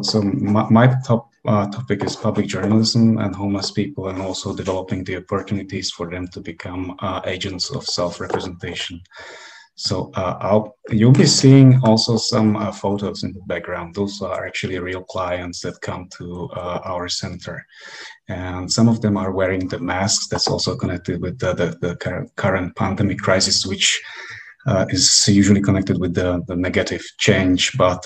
So my top topic is public journalism and homeless people, and also developing the opportunities for them to become agents of self-representation. So you'll be seeing also some photos in the background. Those are actually real clients that come to our center. And some of them are wearing the masks. That's also connected with the current pandemic crisis, which is usually connected with the negative change, but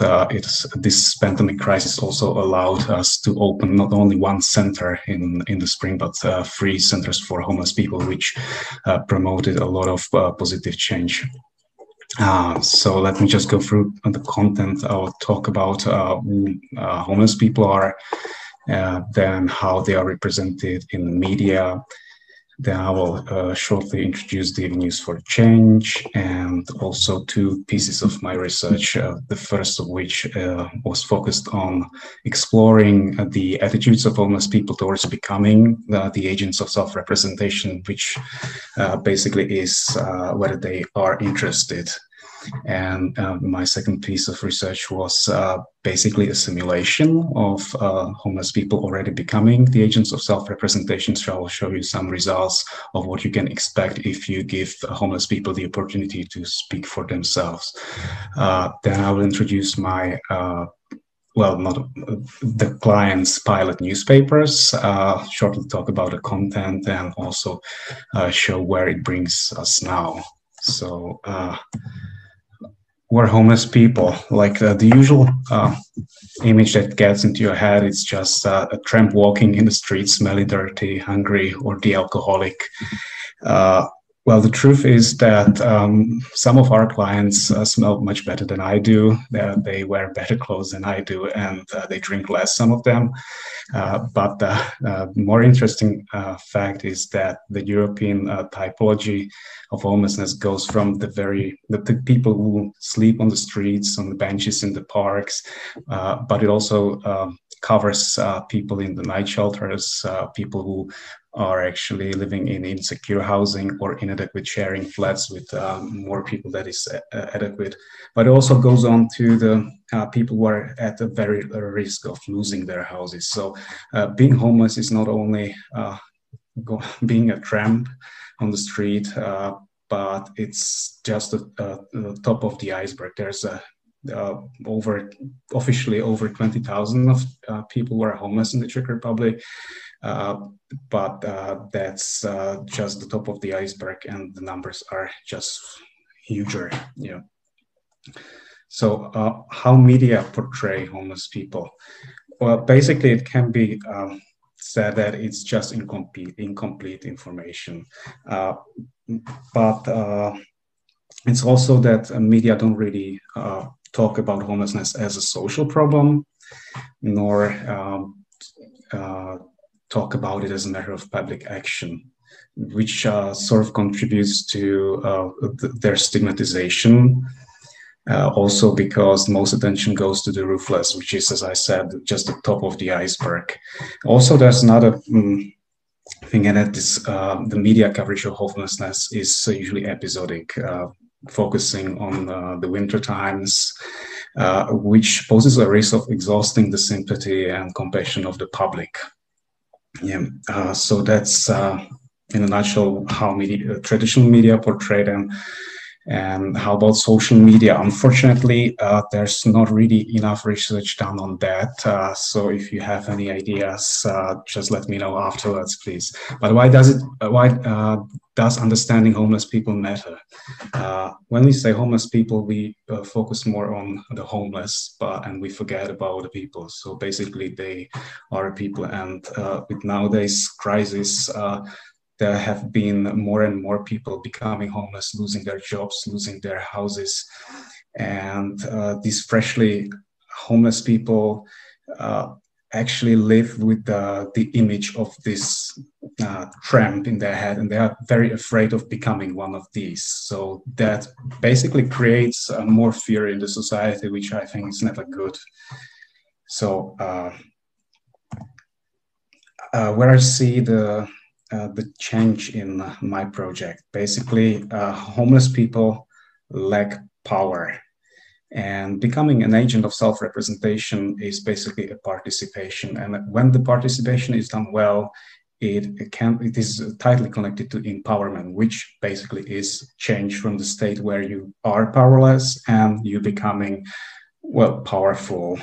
this pandemic crisis also allowed us to open not only one center in the spring, but 3 centers for homeless people, which promoted a lot of positive change. So let me just go through the content. I'll talk about who homeless people are, then how they are represented in the media. Then I will shortly introduce the avenues for change, and also 2 pieces of my research. The first of which was focused on exploring the attitudes of homeless people towards becoming the agents of self-representation, which basically is whether they are interested. And my second piece of research was basically a simulation of homeless people already becoming the agents of self-representation. So I will show you some results of what you can expect if you give homeless people the opportunity to speak for themselves. Then I will introduce my the client's pilot newspapers, shortly talk about the content, and also show where it brings us now. So we're homeless people. Like the usual image that gets into your head, it's just a tramp walking in the street, smelly, dirty, hungry, or the alcoholic. Well, the truth is that some of our clients smell much better than I do. They wear better clothes than I do, and they drink less, some of them. But the more interesting fact is that the European typology of homelessness goes from the people who sleep on the streets, on the benches in the parks, but it also covers people in the night shelters, people who are actually living in insecure housing or inadequate sharing flats with more people that is adequate. But it also goes on to the people who are at a very risk of losing their houses. So being homeless is not only being a tramp on the street, but it's just the top of the iceberg. There's officially over 20,000 of people who are homeless in the Czech Republic. But that's just the top of the iceberg, and the numbers are just huger. Yeah. So how media portray homeless people? Well, basically it can be said that it's just incomplete information. But it's also that media don't really talk about homelessness as a social problem, nor talk about it as a matter of public action, which sort of contributes to their stigmatization. Also because most attention goes to the roofless, which is, as I said, just the top of the iceberg. Also, there's another thing, and that is the media coverage of homelessness is usually episodic, focusing on the winter times, which poses a risk of exhausting the sympathy and compassion of the public. Yeah, so that's in a nutshell how traditional media portray them. And how about social media? Unfortunately, there's not really enough research done on that. So if you have any ideas, just let me know afterwards, please. But why does understanding homeless people matter? When we say homeless people, we focus more on the homeless, and we forget about the people. So basically, they are people, and with nowadays crisis, there have been more and more people becoming homeless, losing their jobs, losing their houses. And these freshly homeless people actually live with the image of this tramp in their head, and they are very afraid of becoming one of these. So that basically creates more fear in the society, which I think is never good. So where I see the change in my project. Basically, homeless people lack power, and becoming an agent of self-representation is basically a participation. And when the participation is done well, it is tightly connected to empowerment, which basically is change from the state where you are powerless and you becoming, well, powerful.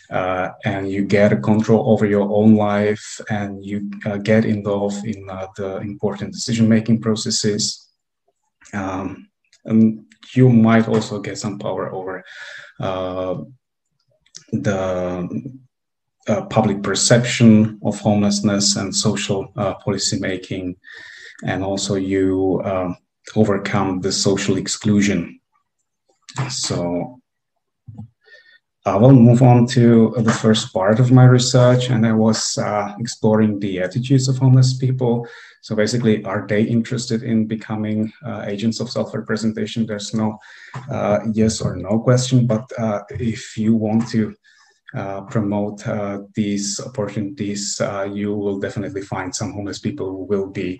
And you get a control over your own life, and you get involved in the important decision-making processes. And you might also get some power over the public perception of homelessness and social policy making, and also you overcome the social exclusion. So I will move on to the first part of my research, and I was exploring the attitudes of homeless people. So basically, are they interested in becoming agents of self-representation? There's no yes or no question, but if you want to promote these opportunities, you will definitely find some homeless people who will be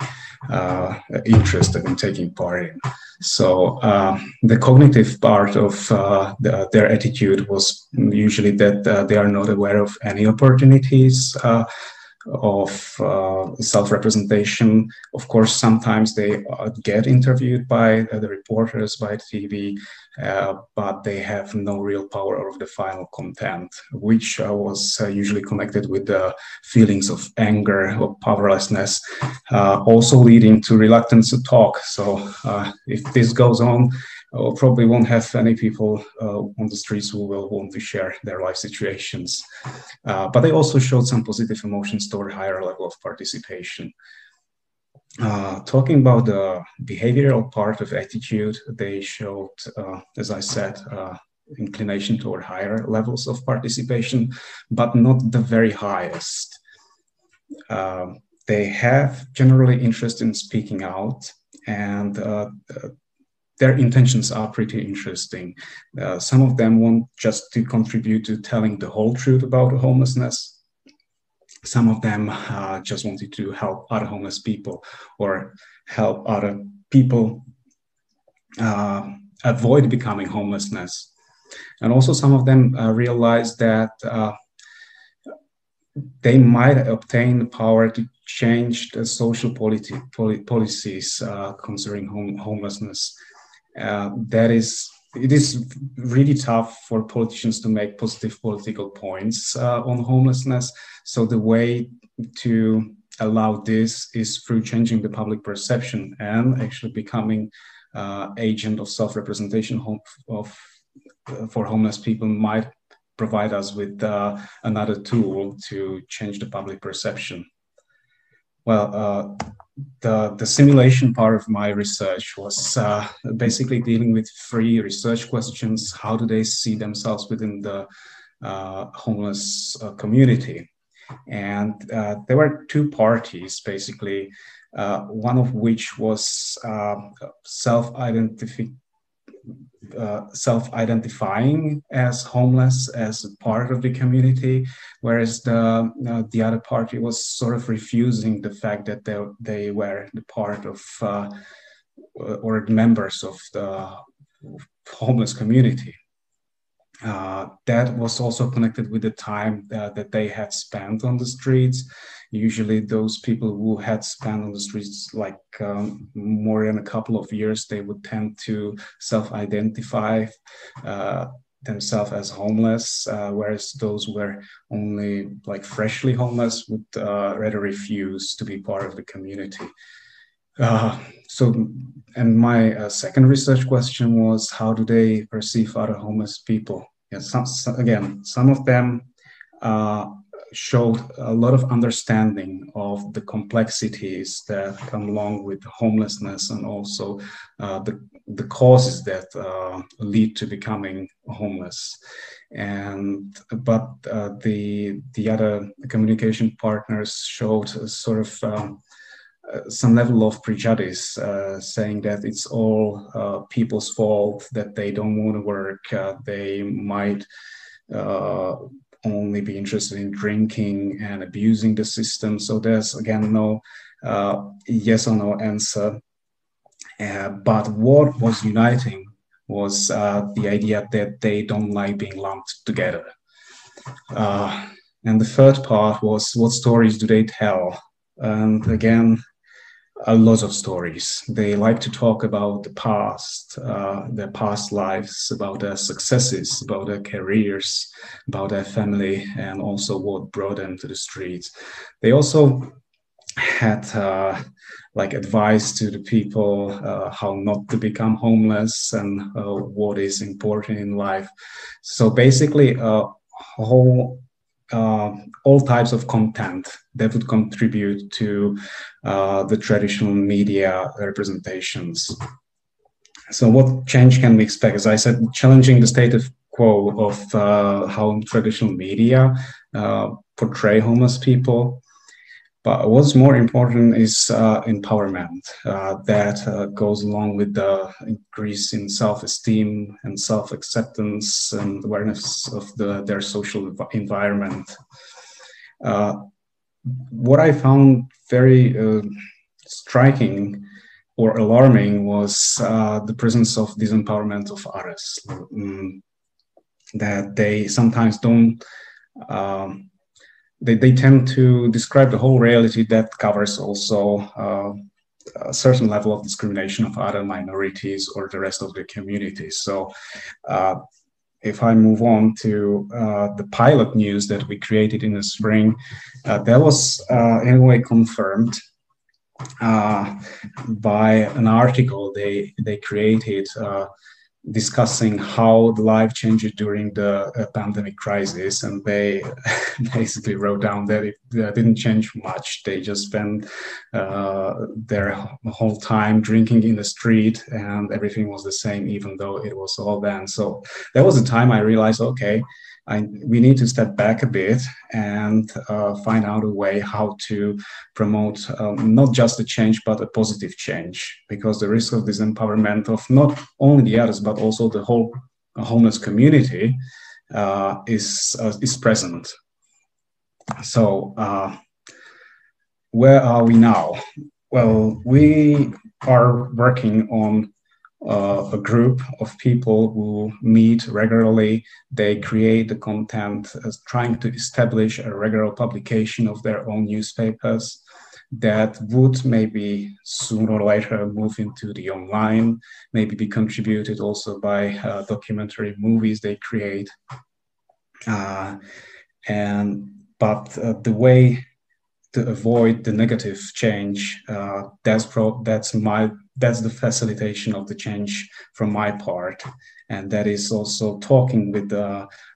interested in taking part in. So the cognitive part of their attitude was usually that they are not aware of any opportunities of self-representation. Of course, sometimes they get interviewed by the reporters, by TV, but they have no real power over the final content, which was usually connected with the feelings of anger or powerlessness, also leading to reluctance to talk. So if this goes on, probably won't have any people on the streets who will want to share their life situations. But they also showed some positive emotions toward higher level of participation. Talking about the behavioral part of attitude, they showed, as I said, inclination toward higher levels of participation, but not the very highest. They have generally interest in speaking out, and their intentions are pretty interesting. Some of them want just to contribute to telling the whole truth about homelessness. Some of them just wanted to help other homeless people or help other people avoid becoming homelessness. And also some of them realized that they might obtain the power to change the social policies concerning homelessness. It is really tough for politicians to make positive political points on homelessness. So the way to allow this is through changing the public perception and actually becoming agent of self-representation for homeless people might provide us with another tool to change the public perception. Well, the simulation part of my research was basically dealing with 3 research questions. How do they see themselves within the homeless community? And there were 2 parties, basically, one of which was self-identifying as homeless as a part of the community, whereas the other party was sort of refusing the fact that they were the part of or members of the homeless community. That was also connected with the time that they had spent on the streets. Usually those people who had spent on the streets like more than a couple of years, they would tend to self-identify themselves as homeless, whereas those who were only like freshly homeless would rather refuse to be part of the community. And my second research question was, how do they perceive other homeless people? Yeah, some of them showed a lot of understanding of the complexities that come along with homelessness, and also the causes that lead to becoming homeless. But the other communication partners showed a sort of some level of prejudice, saying that it's all people's fault, that they don't want to work, they might only be interested in drinking and abusing the system. So there's, again, no yes or no answer. But what was uniting was the idea that they don't like being lumped together. And the third part was, what stories do they tell? And again, a lot of stories. They like to talk about the past, their past lives, about their successes, about their careers, about their family, and also what brought them to the streets. They also had like advice to the people how not to become homeless and what is important in life. So basically, all types of content that would contribute to the traditional media representations. So what change can we expect? As I said, challenging the status quo of how traditional media portray homeless people. But what's more important is empowerment that goes along with the increase in self-esteem and self-acceptance and awareness of their social environment. What I found very striking or alarming was the presence of disempowerment of others, that they sometimes don't they tend to describe the whole reality that covers also a certain level of discrimination of other minorities or the rest of the community. So if I move on to the pilot news that we created in the spring, that was in a way confirmed by an article they created discussing how the life changed during the pandemic crisis, and they basically wrote down that it didn't change much. They just spent their whole time drinking in the street, and everything was the same, even though it was all banned. So that was the time I realized, okay, we need to step back a bit and find out a way how to promote not just a change, but a positive change, because the risk of disempowerment of not only the others, but also the whole homeless community is present. So where are we now? Well, we are working on a group of people who meet regularly. They create the content, trying to establish a regular publication of their own newspapers that would maybe sooner or later move into the online, maybe be contributed also by documentary movies they create. But the way to avoid the negative change, that's the facilitation of the change from my part. And that is also talking with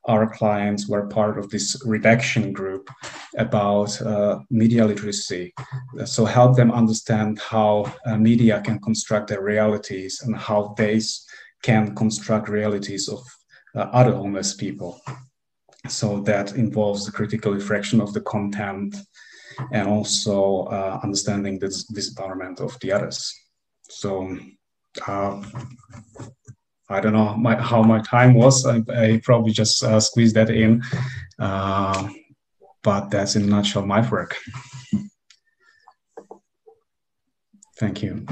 our clients who are part of this redaction group about media literacy. So help them understand how media can construct their realities and how they can construct realities of other homeless people. So that involves the critical reflection of the content and also understanding the disempowerment of the others. So I don't know how my time was. I probably just squeezed that in, but that's in a nutshell my work. Thank you.